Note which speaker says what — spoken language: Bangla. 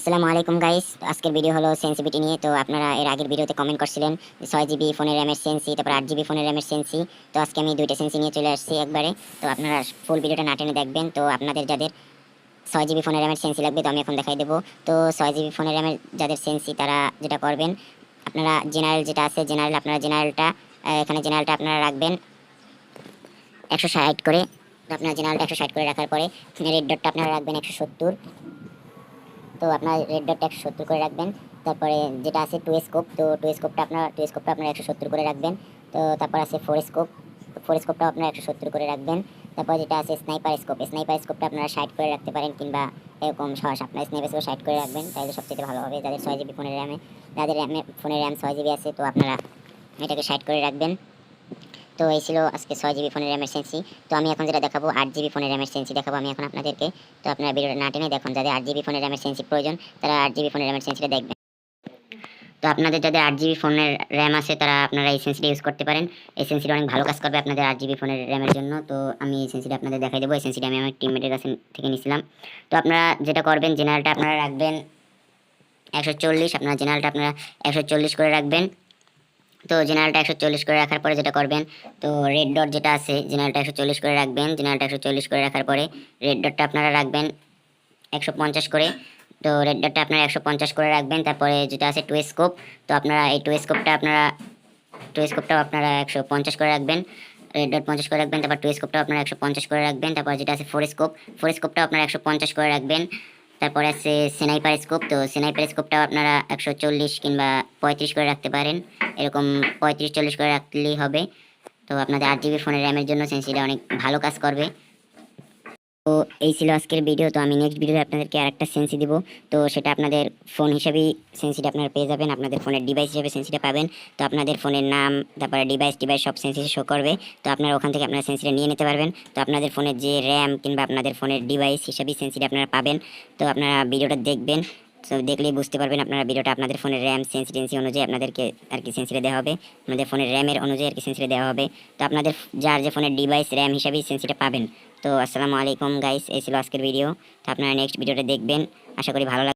Speaker 1: আসসালামু আলাইকুম গাইস। আজকের ভিডিও হলো সেন্সিটিভিটি নিয়ে। তো আপনারা এর আগের ভিডিওতে কমেন্ট করছিলেন 6 জিবি ফোনের র্যামের সেন্সি, তারপর 8 জিবি ফোনের র্যামের সেন্সি। তো আজকে আমি দুইটা সেন্সি নিয়ে চলে আসছি একবারে। তো আপনারা ফুল ভিডিওটা না টেনে দেখবেন। তো আপনাদের যাদের 6 জিবি ফোনের র্যামের সেন্সি লাগবে তো আমি এখন দেখাই দেবো। তো 6 জিবি ফোনের র্যামের যাদের সেন্সি তারা যেটা করবেন, আপনারা জেনারেল যেটা আছে জেনারেল, আপনারা জেনারেলটা এখানে জেনারেলটা আপনারা রাখবেন 160 করে। তো আপনারা জেনারেলটা 160 করে রাখার পরে রেড ডটটা আপনারা রাখবেন 170। তো আপনার রেড ডটটা 170 করে রাখবেন। তারপরে যেটা আছে টু স্কোপ, তো টু স্কোপটা আপনারা 170 করে রাখবেন। তো তারপর আছে ফোর স্কোপটাও আপনারা 170 করে রাখবেন। তারপর যেটা আছে স্নাইপার স্কোপটা আপনারা 60 করে রাখতে পারেন, কিংবা এরকম আপনারা স্নাইপার স্কোপ 60 করে রাখবেন, তাহলে সবচেয়ে ভালো হবে। যাদের 6 জিবি ফোনের র্যামে, যাদের ফোনের র্যাম 6 জিবি আছে তো আপনারা এটাকে 60 করে রাখবেন। তো এই ছিল আজকে 6 জিবি ফোনের র্যামের সেন্সি। তো আমি এখন যেটা দেখাবো 8 জিবি ফোনের র্যামের সেন্সি দেখাবো আমি এখন আপনাদেরকে। তো আপনারা ভিডিওটা না টেনে দেখুন, যাদের 8 জিবি ফোনের র্যামের সেন্সি প্রয়োজন তারা 8 জিবি ফোনের র্যামের সেন্সিটা দেখবেন। তো আপনাদের যাদের 8 জিবি ফোনের র্যাম আছে তারা আপনারা এই সেন্সিটা ইউজ করতে পারেন। এই সেন্সিটা অনেক ভালো কাজ করবে আপনাদের 8 জিবি ফোনের র্যামের জন্য। তো আমি এই সেন্সিটা আপনাদের দেখাই দেবো। এই সেন্সিটা আমি আমার টিমমেটের কাছে থেকে নিয়েছিলাম। তো আপনারা যেটা করবেন, জেনারেলটা আপনারা রাখবেন 140, আপনারা জেনারেলটা আপনারা 140 করে রাখবেন। তো জেনারেলটা 140 করে রাখার পরে যেটা করবেন, তো রেড ডট যেটা আছে জেনারেলটা 140 করে রাখবেন। জেনারেলটা 140 করে রাখার পরে রেড ডটটা আপনারা রাখবেন 150 করে। তো রেড ডটটা আপনারা 150 করে রাখবেন। তারপরে যেটা আছে টু স্কোপ, তো আপনারা এই টু স্কোপটাও আপনারা 150 করে রাখবেন। রেড ডট 50 করে রাখবেন। তারপর টু স্কোপটাও আপনারা 150 করে রাখবেন। তারপর যেটা আছে ফোর স্কোপটাও আপনারা 150 করে রাখবেন। তারপরে আছে স্নাইপার স্কোপ, তো স্নাইপার স্কোপটাও আপনারা 140 কিংবা 35 করে রাখতে পারেন। এরকম 35-40 করে রাখলেই হবে। তো আপনাদের 8 জিবি ফোনের র্যামের জন্য সেন্সিটা অনেক ভালো কাজ করবে। তো এই ছিল আজকের ভিডিও। তো আমি নেক্সট ভিডিওতে আপনাদেরকে আরেকটা সেন্সি দিব। তো সেটা আপনাদের ফোন হিসেবেই সেন্সিটা আপনারা পেয়ে যাবেন, আপনাদের ফোনের ডিভাইস হিসেবে সেন্সিটা পাবেন। তো আপনাদের ফোনের নাম, তারপরে ডিভাইস সব সেন্সি শো করবে। তো আপনারা ওখান থেকে আপনারা সেন্সিটা নিয়ে নিতে পারবেন। তো আপনাদের ফোনের যে র্যাম কিংবা আপনাদের ফোনের ডিভাইস হিসেবেই সেন্সিটা আপনারা পাবেন। তো আপনারা ভিডিওটা দেখবেন। তো দেখলেই বুঝতে পারবেন আপনারা ভিডিওটা আপনাদের ফোনের র্যাম সেন্সিটেন্সি অনুযায়ী আপনাদেরকে আর কি সেন্সিটা দেওয়া হবে, আপনাদের ফোনের র্যামের অনুযায়ী আর কি সেন্সিটা দেওয়া হবে। তো আপনাদের যার যে ফোনের ডিভাইস র্যাম হিসাবেই সেন্সিটা পাবেন। তো আসসালামু আলাইকুম গাইস, এই ছিল আজকের ভিডিও। তো আপনারা নেক্সট ভিডিওটা দেখবেন, আশা করি ভালো লাগবে।